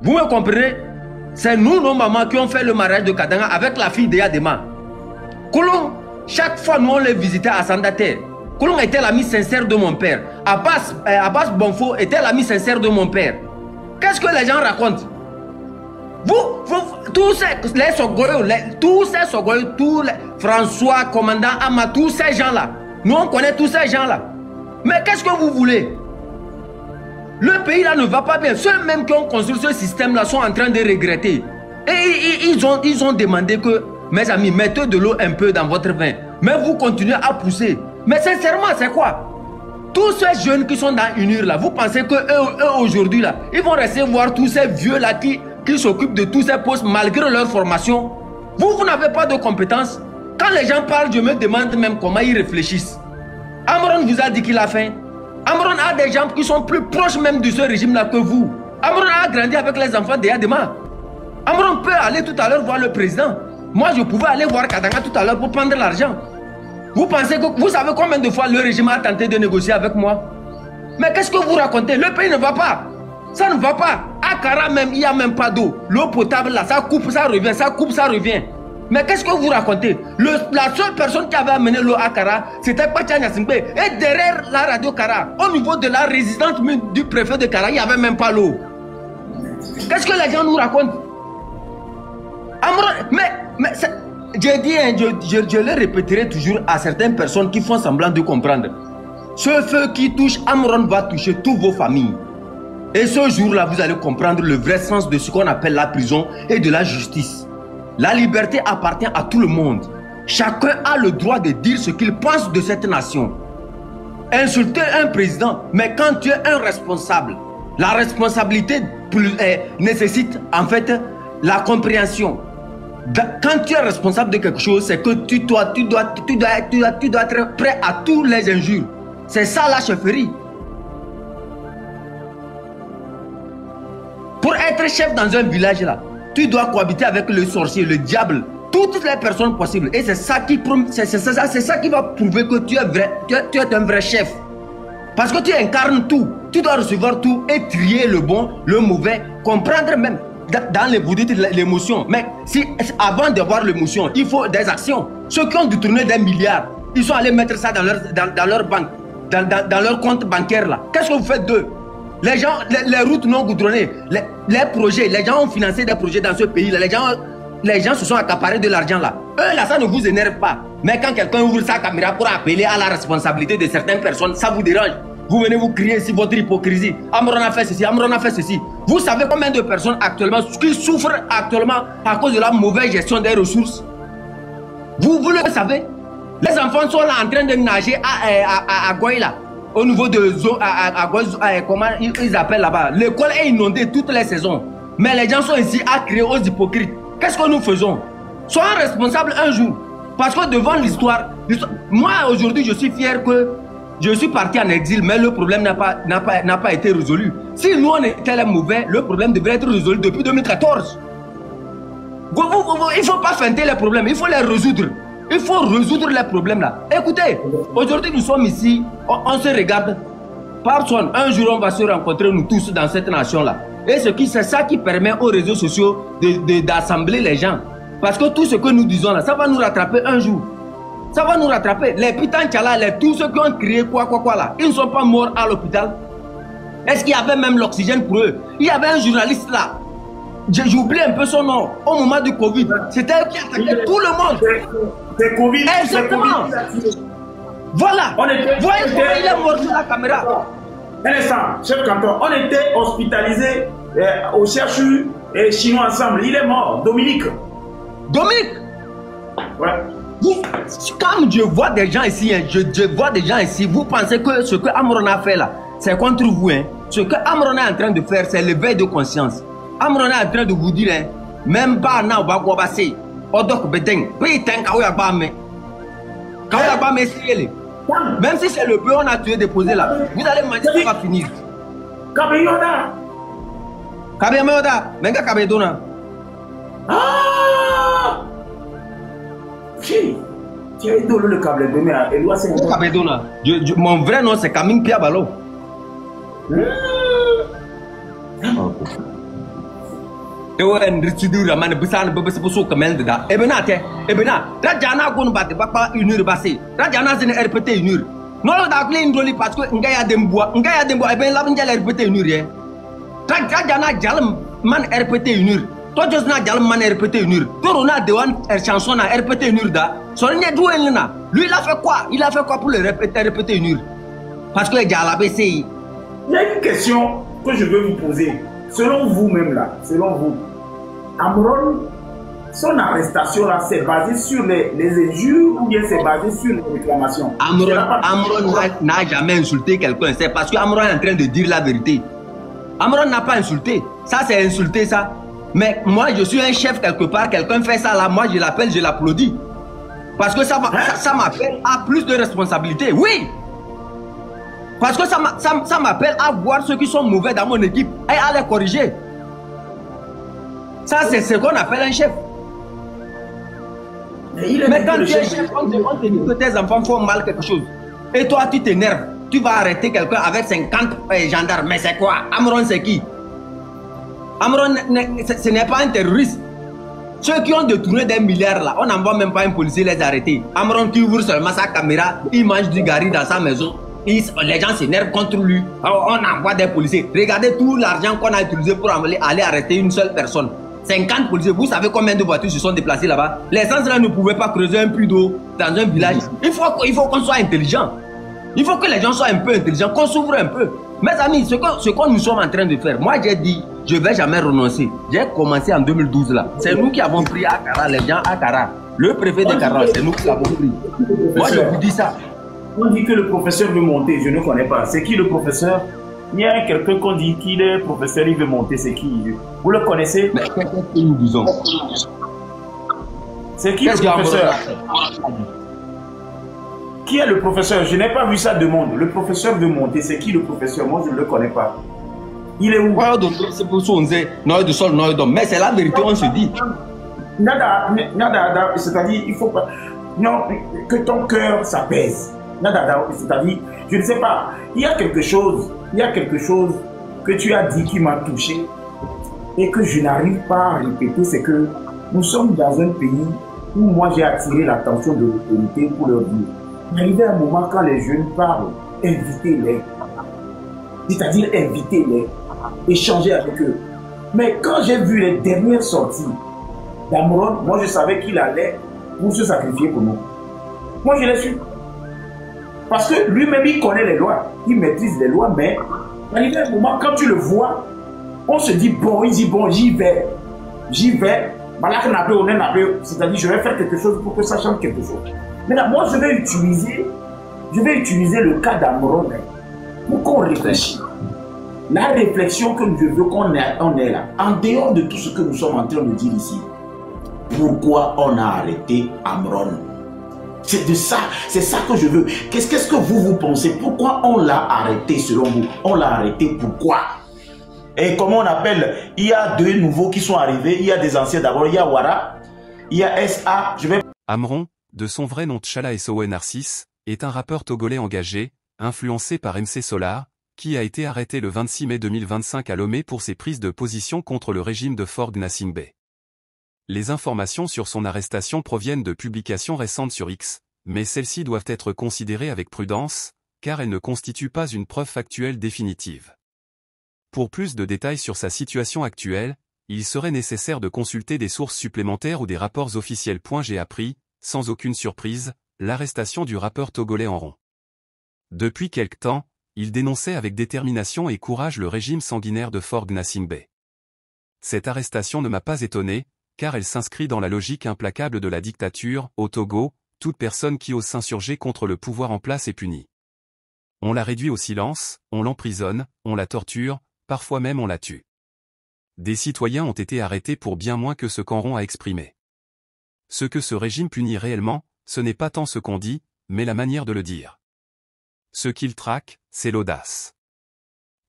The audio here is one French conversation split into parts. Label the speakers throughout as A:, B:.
A: Vous me comprenez? C'est nous, nos mamans, qui ont fait le mariage de Kadanga avec la fille de Yadema. Koulon, chaque fois nous on les visitait à Sandater. Koulon était l'ami sincère de mon père. Abbas Bonfo était l'ami sincère de mon père. Qu'est-ce que les gens racontent? Tous ces Sogoyo, tous les François, commandant Ama, tous ces gens-là. Nous on connaît tous ces gens-là. Mais qu'est-ce que vous voulez? Le pays là ne va pas bien. Ceux même qui ont construit ce système là sont en train de regretter. Et ils ont demandé que, mes amis, mettez de l'eau un peu dans votre vin. Mais vous continuez à pousser. Mais sincèrement, c'est quoi? Tous ces jeunes qui sont dans UNIR là, vous pensez que eux aujourd'hui là, ils vont recevoir tous ces vieux là qui s'occupent de tous ces postes malgré leur formation? Vous n'avez pas de compétences. Quand les gens parlent, je me demande même comment ils réfléchissent. Amron vous a dit qu'il a faim. Amron a des gens qui sont plus proches même de ce régime-là que vous. Amron a grandi avec les enfants de Yadema. Amron peut aller tout à l'heure voir le président. Moi, je pouvais aller voir Kadanga tout à l'heure pour prendre l'argent. Vous pensez que... Vous savez combien de fois le régime a tenté de négocier avec moi? Mais qu'est-ce que vous racontez? Le pays ne va pas. Ça ne va pas. À Kara même, il n'y a même pas d'eau. L'eau potable là, ça coupe, ça revient, ça coupe, ça revient. Mais qu'est-ce que vous racontez? La seule personne qui avait amené l'eau à Kara, c'était Pacha Nyasingbe. Et derrière la radio Kara, au niveau de la résidence du préfet de Kara, il n'y avait même pas l'eau. Qu'est-ce que les gens nous racontent? Mais je dis, je le répéterai toujours à certaines personnes qui font semblant de comprendre. Ce feu qui touche Amron va toucher toutes vos familles. Et ce jour-là, vous allez comprendre le vrai sens de ce qu'on appelle la prison et de la justice. La liberté appartient à tout le monde. Chacun a le droit de dire ce qu'il pense de cette nation. Insulter un président, mais quand tu es un responsable, la responsabilité nécessite en fait la compréhension. Quand tu es responsable de quelque chose, c'est que tu dois être prêt à tous les injures. C'est ça la chefferie. Pour être chef dans un village là, tu dois cohabiter avec le sorcier, le diable, toutes les personnes possibles. Et c'est ça qui va prouver que tu es un vrai chef. Parce que tu incarnes tout. Tu dois recevoir tout et trier le bon, le mauvais, comprendre même. Dans les vous dites l'émotion. Mais si avant d'avoir l'émotion, il faut des actions. Ceux qui ont détourné des milliards, ils sont allés mettre ça dans leur banque, dans leur compte bancaire là. Qu'est-ce que vous faites d'eux? Les gens, les routes non goudronnées, les projets, les gens ont financé des projets dans ce pays là. Les gens se sont accaparés de l'argent là. Eux là, ça ne vous énerve pas. Mais quand quelqu'un ouvre sa caméra pour appeler à la responsabilité de certaines personnes, ça vous dérange. Vous venez vous crier sur votre hypocrisie. Amron a fait ceci, Amron a fait ceci. Vous savez combien de personnes actuellement qui souffrent actuellement à cause de la mauvaise gestion des ressources? Vous le savez? Les enfants sont là en train de nager à Goïla. Au niveau de comment ils appellent là-bas. L'école est inondée toutes les saisons. Mais les gens sont ici à crier aux hypocrites. Qu'est-ce que nous faisons? Soyons responsables un jour. Parce que devant l'histoire, moi aujourd'hui je suis fier que je suis parti en exil, mais le problème n'a pas été résolu. Si nous on était les mauvais, le problème devrait être résolu depuis 2014. Il ne faut pas feinter les problèmes, il faut les résoudre. Il faut résoudre les problèmes là. Écoutez, aujourd'hui nous sommes ici, on se regarde. Personne, un jour on va se rencontrer nous tous dans cette nation là. Et c'est ça qui permet aux réseaux sociaux d'assembler les gens. Parce que tout ce que nous disons là, ça va nous rattraper un jour. Ça va nous rattraper. Les putains là, tous ceux qui ont crié quoi là, ils ne sont pas morts à l'hôpital. Est-ce qu'il y avait même l'oxygène pour eux? Il y avait un journaliste là. J'ai oublié un peu son nom. Au moment du Covid, c'était eux qui attaquaient tout le monde.
B: C'est Covid.
A: Exactement. Voilà. Voyez comment il est mort sur la caméra.
B: Un instant, chef canton, on était hospitalisé au CHU chinois ensemble. Il est mort, Dominique.
A: Dominique?
B: Ouais.
A: Quand je vois des gens ici, je vois des gens ici, vous pensez que ce que Amron a fait là, c'est contre vous. Hein. Ce que Amron est en train de faire, c'est l'éveil de conscience. Amron est en train de vous dire, hein, même pas na ba go basé, odok bedeng, pétain kaoya ba me. Kaoya ba me siele. Même si c'est le peu on a tué déposé là, vous allez manger, ça va finir.
B: Kabeyoda.
A: Kabeyoda, menga kabedona.
B: Ah! Qui a idolé le câble de mer?
A: Kabedona. Mon vrai nom c'est Kaming Piabalo. ouais, Ritsidu Raman, Bussan, Bobosu, Kamel, Ebenate, Ebena, Rajana Gun Bat, Papa, une heure passée. Rajana, c'est une RPT une heure. Non, la clé, une jolie parce que Ngaya Dembois, et bien la Vinja RPT une heure. Rajana Jalm, man RPT une heure. Toi, Josna Jalm, man RPT une heure. Toi, on a Dewan, chanson à RPT une heure. Son Douelina, lui, il a fait quoi? Il a fait quoi pour le répéter une heure? Parce que les gars, la BCI.
B: Il y a une question que je veux vous poser. Selon vous-même là, selon vous, Amron, son arrestation là, c'est basé sur les injures ou bien c'est basé sur les réclamations?
A: Amron n'a jamais insulté quelqu'un. C'est parce que Amron est en train de dire la vérité. Amron n'a pas insulté. Ça, c'est insulté, ça. Mais moi, je suis un chef quelque part. Quelqu'un fait ça là. Moi, je l'appelle, je l'applaudis. Parce que ça m'appelle à plus de responsabilité. Oui! Parce que ça m'appelle à voir ceux qui sont mauvais dans mon équipe et à les corriger. Ça, c'est ce qu'on appelle un chef. Mais quand tu es chef, on te dit que tes enfants font mal quelque chose. Et toi, tu t'énerves. Tu vas arrêter quelqu'un avec 50 gendarmes. Mais c'est quoi? Amron, c'est qui? Amron, ce n'est pas un terroriste. Ceux qui ont détourné des milliards là, on n'envoie même pas un policier les arrêter. Amron qui ouvre seulement sa caméra, il mange du gari dans sa maison. Les gens s'énervent contre lui. On envoie des policiers. Regardez tout l'argent qu'on a utilisé pour aller arrêter une seule personne. 50 policiers. Vous savez combien de voitures se sont déplacées là-bas? Les gens là ne pouvaient pas creuser un puits d'eau dans un village. Il faut qu'on soit intelligent. Il faut que les gens soient un peu intelligents, qu'on s'ouvre un peu. Mes amis, ce que nous sommes en train de faire, moi j'ai dit, je ne vais jamais renoncer. J'ai commencé en 2012 là. C'est nous qui avons pris Akara, les gens Akara. Le préfet de Akara, c'est nous qui l'avons pris. Moi je vous dis ça.
B: On dit que le professeur veut monter, je ne connais pas. C'est qui le professeur? Il y a quelqu'un qu'on dit qu'il est professeur, il veut monter, c'est qui? Vous le connaissez?
A: Mais qu'est-ce que nous disons?
B: C'est qui le professeur? Qui est le professeur? Je n'ai pas vu ça de monde. Le professeur veut monter, c'est qui le professeur? Moi je ne le connais pas. Il est où?
A: C'est pour ça qu'on dit mais c'est la vérité, on se dit.
B: Nada, c'est-à-dire, il faut pas. Non, que ton cœur s'apaise. C'est-à-dire, je ne sais pas, il y a quelque chose que tu as dit qui m'a touché et que je n'arrive pas à répéter, c'est que nous sommes dans un pays où moi j'ai attiré l'attention de l'autorité pour leur dire, il arrive un moment quand les jeunes parlent, invitez-les. C'est-à-dire, invitez-les, échangez avec eux. Mais quand j'ai vu les dernières sorties d'Amron, moi je savais qu'il allait pour se sacrifier pour nous. Moi je l'ai su. Parce que lui-même, il connaît les lois, il maîtrise les lois, mais il y a un moment, quand tu le vois, on se dit, bon, il dit, bon, j'y vais. C'est-à-dire, je vais faire quelque chose pour que ça change quelque chose. Maintenant, moi, je vais utiliser le cas d'Amron pour qu'on réfléchisse. La réflexion que je veux qu'on ait là, en dehors de tout ce que nous sommes en train de dire ici, pourquoi on a arrêté Amron? C'est ça que je veux. Qu'est-ce que vous pensez? Pourquoi on l'a arrêté selon vous? On l'a arrêté pourquoi? Et comment on appelle? Il y a deux nouveaux qui sont arrivés. Il y a des anciens d'abord. Il y a Wara. Il y a SA.
C: Amron, de son vrai nom Tshala Sowe Narcisse, est un rappeur togolais engagé, influencé par MC Solar, qui a été arrêté le 26 mai 2025 à Lomé pour ses prises de position contre le régime de Faure Gnassingbé. Les informations sur son arrestation proviennent de publications récentes sur X, mais celles-ci doivent être considérées avec prudence, car elles ne constituent pas une preuve factuelle définitive. Pour plus de détails sur sa situation actuelle, il serait nécessaire de consulter des sources supplémentaires ou des rapports officiels. J'ai appris, sans aucune surprise, l'arrestation du rappeur togolais en rond. Depuis quelque temps, il dénonçait avec détermination et courage le régime sanguinaire de Faure Gnassingbé. Cette arrestation ne m'a pas étonné, car elle s'inscrit dans la logique implacable de la dictature. Au Togo, toute personne qui ose s'insurger contre le pouvoir en place est punie. On la réduit au silence, on l'emprisonne, on la torture, parfois même on la tue. Des citoyens ont été arrêtés pour bien moins que ce qu'Enron a exprimé. Ce que ce régime punit réellement, ce n'est pas tant ce qu'on dit, mais la manière de le dire. Ce qu'il traque, c'est l'audace.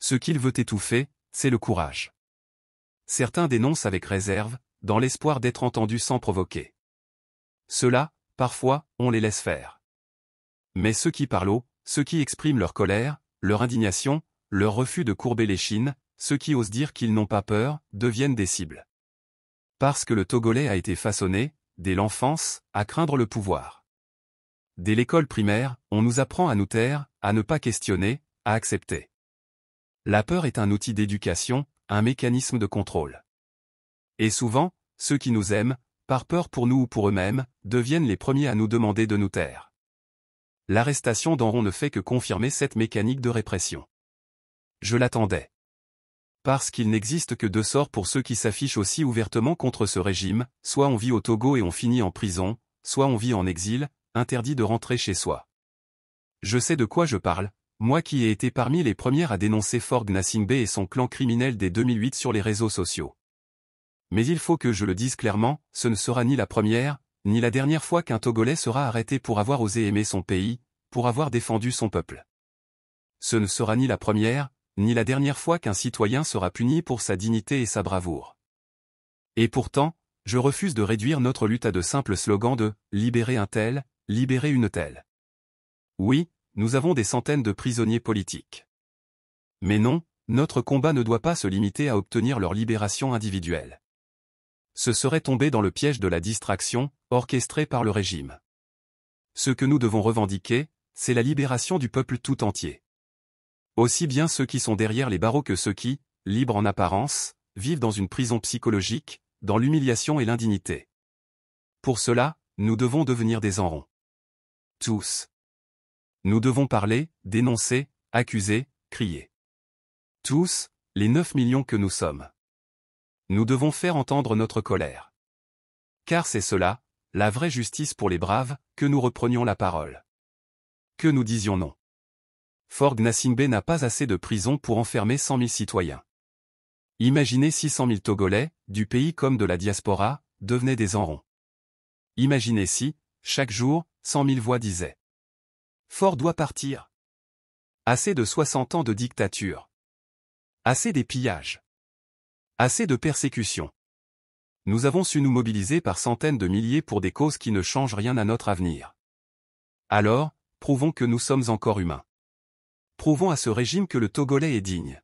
C: Ce qu'il veut étouffer, c'est le courage. Certains dénoncent avec réserve, dans l'espoir d'être entendus sans provoquer. Ceux-là, parfois, on les laisse faire. Mais ceux qui parlent haut, ceux qui expriment leur colère, leur indignation, leur refus de courber l'échine, ceux qui osent dire qu'ils n'ont pas peur, deviennent des cibles. Parce que le Togolais a été façonné, dès l'enfance, à craindre le pouvoir. Dès l'école primaire, on nous apprend à nous taire, à ne pas questionner, à accepter. La peur est un outil d'éducation, un mécanisme de contrôle. Et souvent, ceux qui nous aiment, par peur pour nous ou pour eux-mêmes, deviennent les premiers à nous demander de nous taire. L'arrestation d'Enron ne fait que confirmer cette mécanique de répression. Je l'attendais. Parce qu'il n'existe que deux sorts pour ceux qui s'affichent aussi ouvertement contre ce régime, soit on vit au Togo et on finit en prison, soit on vit en exil, interdit de rentrer chez soi. Je sais de quoi je parle, moi qui ai été parmi les premières à dénoncer Faure Gnassingbé et son clan criminel dès 2008 sur les réseaux sociaux. Mais il faut que je le dise clairement, ce ne sera ni la première, ni la dernière fois qu'un Togolais sera arrêté pour avoir osé aimer son pays, pour avoir défendu son peuple. Ce ne sera ni la première, ni la dernière fois qu'un citoyen sera puni pour sa dignité et sa bravoure. Et pourtant, je refuse de réduire notre lutte à de simples slogans de « libérer un tel, libérer une telle ». Oui, nous avons des centaines de prisonniers politiques. Mais non, notre combat ne doit pas se limiter à obtenir leur libération individuelle. Ce serait tomber dans le piège de la distraction, orchestrée par le régime. Ce que nous devons revendiquer, c'est la libération du peuple tout entier. Aussi bien ceux qui sont derrière les barreaux que ceux qui, libres en apparence, vivent dans une prison psychologique, dans l'humiliation et l'indignité. Pour cela, nous devons devenir des Enron. Tous. Nous devons parler, dénoncer, accuser, crier. Tous, les 9 millions que nous sommes. Nous devons faire entendre notre colère. Car c'est cela, la vraie justice pour les braves, que nous reprenions la parole. Que nous disions non. Faure Gnassingbé n'a pas assez de prison pour enfermer 100 000 citoyens. Imaginez 600 000 Togolais, du pays comme de la diaspora, devenaient des Enrons. Imaginez si, chaque jour, 100 000 voix disaient « Faure doit partir ». Assez de 60 ans de dictature. Assez des pillages. Assez de persécutions. Nous avons su nous mobiliser par centaines de milliers pour des causes qui ne changent rien à notre avenir. Alors, prouvons que nous sommes encore humains. Prouvons à ce régime que le Togolais est digne.